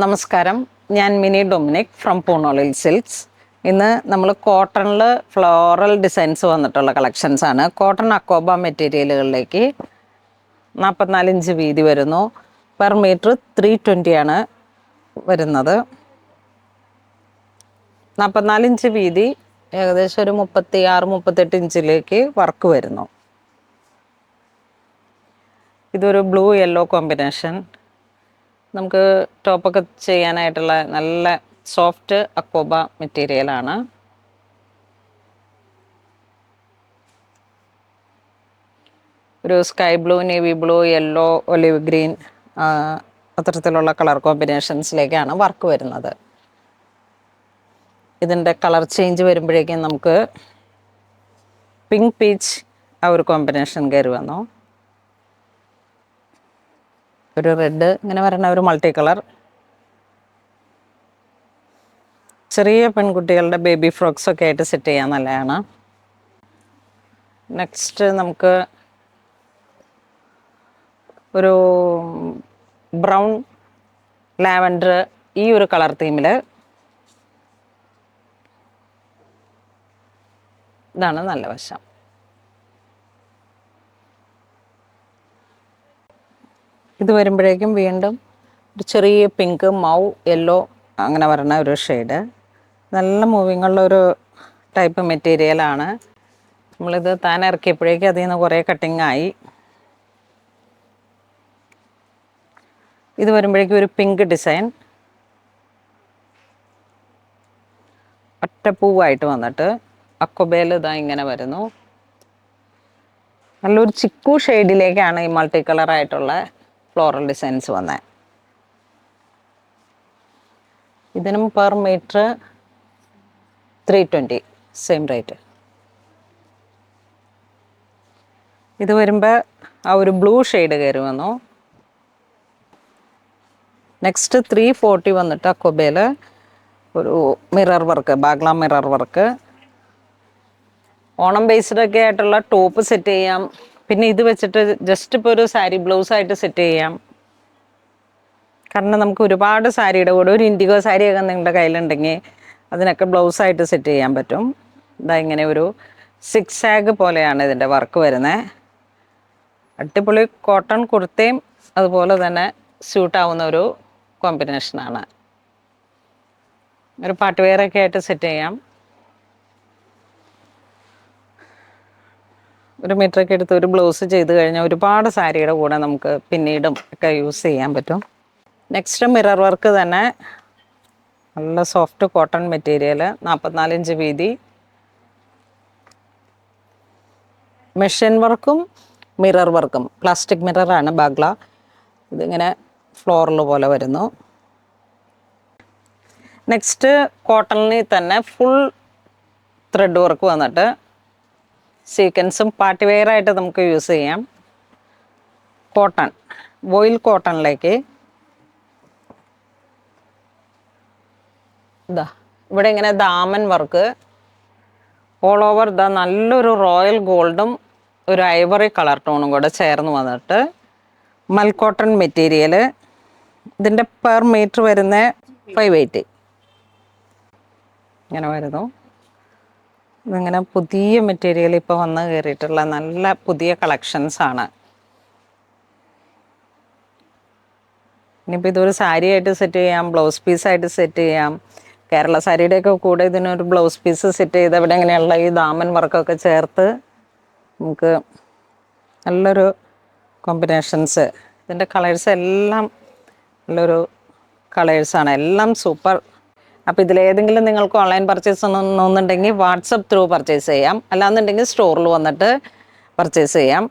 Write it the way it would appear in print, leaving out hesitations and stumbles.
നമസ്കാരം, ഞാൻ mini Dominic from പൂണോളിൽ silks. ഇന്ന് നമ്മൾ കോട്ടണിൽ ഫ്ലോറൽ ഡിസൈൻസ് വന്നിട്ടുള്ള കളക്ഷൻസ് ആണ്. കോട്ടൺ അക്കോബ മെറ്റീരിയലുകളിലേക്ക് 44 ഇഞ്ച് വീതി വരുന്നു. പെർ മീറ്റർ 320 ആണ് വരുന്നത്. 44 ഇഞ്ച് വീതി, ഏകദേശം ഒരു 36-38 ഇഞ്ചിലേക്ക് വർക്ക് വരുന്നു. ഇതൊരു ബ്ലൂ യെല്ലോ കോമ്പിനേഷൻ. നമുക്ക് ടോപ്പൊക്കെ ചെയ്യാനായിട്ടുള്ള നല്ല സോഫ്റ്റ് അക്കോബ മെറ്റീരിയലാണ്. ഒരു sky blue, navy blue, yellow, olive green അത്തരത്തിലുള്ള കളർ കോമ്പിനേഷൻസിലേക്കാണ് വർക്ക് വരുന്നത്. ഇതിൻ്റെ കളർ ചേഞ്ച് വരുമ്പോഴേക്കും നമുക്ക് പിങ്ക് പീച്ച് ആ ഒരു കോമ്പിനേഷൻ കയറി വന്നു. ഒരു റെഡ്, ഇങ്ങനെ വരണ ഒരു മൾട്ടി കളർ. ചെറിയ പെൺകുട്ടികളുടെ ബേബി ഫ്രോക്സ് ഒക്കെ ആയിട്ട് സെറ്റ് ചെയ്യാൻ നല്ലതാണ്. നെക്സ്റ്റ് നമുക്ക് ഒരു ബ്രൗൺ ലാവൻഡർ, ഈ ഒരു കളർ തീമിൽ ഇതാണ് നല്ല വശം. ഇത് വരുമ്പോഴേക്കും വീണ്ടും ഒരു ചെറിയ പിങ്ക്, മൗ, യെല്ലോ അങ്ങനെ വരുന്ന ഒരു ഷെയ്ഡ്. നല്ല മൂവിങ് ഉള്ളൊരു ടൈപ്പ് മെറ്റീരിയലാണ്. നമ്മളിത് താൻ ഇറക്കിയപ്പോഴേക്കും അതിൽ നിന്ന് കുറേ കട്ടിങ് ആയി. ഇത് വരുമ്പോഴേക്കും ഒരു പിങ്ക് ഡിസൈൻ, ഒറ്റപ്പൂവായിട്ട് വന്നിട്ട് അക്കോബയിൽ ഇതാ ഇങ്ങനെ വരുന്നു. നല്ലൊരു ചിക്കു ഷെയ്ഡിലേക്കാണ് ഈ മൾട്ടി കളറായിട്ടുള്ള ഫ്ലോറൽ ഡിസൈൻസ് വന്നത്. ഇതിനും പെർ മീറ്റർ 320 സെയിം റേറ്റ്. ഇത് വരുമ്പോൾ ആ ഒരു ബ്ലൂ ഷെയ്ഡ് കയറി വന്നു. നെക്സ്റ്റ് 340 വന്നിട്ട് അക്കോബയിൽ ഒരു മിറർ വർക്ക്, ബാഗ്ല മിറർ വർക്ക്. ഓണം ബേസ്ഡൊക്കെ ആയിട്ടുള്ള ടോപ്പ് സെറ്റ് ചെയ്യാം. പിന്നെ ഇത് വെച്ചിട്ട് ജസ്റ്റ് ഇപ്പോൾ ഒരു സാരി ബ്ലൗസായിട്ട് സെറ്റ് ചെയ്യാം. കാരണം നമുക്ക് ഒരുപാട് സാരിയുടെ കൂടെ ഒരു ഇൻഡിഗോ സാരിയൊക്കെ നിങ്ങളുടെ കയ്യിലുണ്ടെങ്കിൽ അതിനൊക്കെ ബ്ലൗസായിട്ട് സെറ്റ് ചെയ്യാൻ പറ്റും. ഇതാ ഇങ്ങനെ ഒരു 6 ആഗ് പോലെയാണ് ഇതിൻ്റെ വർക്ക് വരുന്നത്. അടിപൊളി കോട്ടൺ കുർത്തയും അതുപോലെ തന്നെ സ്യൂട്ടാവുന്ന ഒരു കോമ്പിനേഷനാണ്. ഒരു പാർട്ടി വെയറൊക്കെ ആയിട്ട് സെറ്റ് ചെയ്യാം. ഒരു മീറ്ററൊക്കെ എടുത്ത് ഒരു ബ്ലൗസ് ചെയ്ത് കഴിഞ്ഞാൽ ഒരുപാട് സാരിയുടെ കൂടെ നമുക്ക് പിന്നീടും ഒക്കെ യൂസ് ചെയ്യാൻ പറ്റും. നെക്സ്റ്റ് മിറർ വർക്ക് തന്നെ, നല്ല സോഫ്റ്റ് കോട്ടൺ മെറ്റീരിയൽ, 44 ഇഞ്ച് വീതി. മെഷീൻ വർക്കും മിറർ വർക്കും, പ്ലാസ്റ്റിക് മിററാണ് ബാഗ്ല. ഇതിങ്ങനെ ഫ്ലോറൽ പോലെ വരുന്നു. നെക്സ്റ്റ് കോട്ടണിൽ തന്നെ ഫുൾ ത്രെഡ് വർക്ക് വന്നിട്ട് സീക്വൻസും പാർട്ടി വെയറായിട്ട് നമുക്ക് യൂസ് ചെയ്യാം. കോട്ടൺ, വോയിൽ കോട്ടണിലേക്ക് ഇതാ ഇവിടെ ഇങ്ങനെ ദാമൻ വർക്ക് ഓൾ ഓവർ. ഇതാ നല്ലൊരു റോയൽ ഗോൾഡും ഒരു ഐവറി കളർ ടോണും കൂടെ ചേർന്ന് വന്നിട്ട് മൽക്കോട്ടൺ മെറ്റീരിയൽ. ഇതിൻ്റെ പെർ മീറ്റർ വരുന്ന 580 ഇങ്ങനെ വരുന്നു. ഇതിങ്ങനെ പുതിയ മെറ്റീരിയൽ ഇപ്പോൾ വന്ന് കയറിയിട്ടുള്ള നല്ല പുതിയ കളക്ഷൻസാണ്. ഇനിയിപ്പോൾ ഇതൊരു സാരി ആയിട്ട് സെറ്റ് ചെയ്യാം, ബ്ലൗസ് പീസായിട്ട് സെറ്റ് ചെയ്യാം. കേരള സാരിയുടെയൊക്കെ കൂടെ ഇതിനൊരു ബ്ലൗസ് പീസ് സെറ്റ് ചെയ്ത് അവിടെ ഇങ്ങനെയുള്ള ഈ ദാമൻ വർക്കൊക്കെ ചേർത്ത് നമുക്ക് നല്ലൊരു കോമ്പിനേഷൻസ്. ഇതിൻ്റെ കളേഴ്സ് എല്ലാം നല്ലൊരു കളേഴ്സാണ്, എല്ലാം സൂപ്പർ. അപ്പോൾ ഇതിലേതെങ്കിലും നിങ്ങൾക്ക് ഓൺലൈൻ പർച്ചേസ് ഒന്നുണ്ടെങ്കിൽ വാട്സപ്പ് ത്രൂ പർച്ചേസ് ചെയ്യാം, അല്ലാന്നുണ്ടെങ്കിൽ സ്റ്റോറിൽ വന്നിട്ട് പർച്ചേസ് ചെയ്യാം.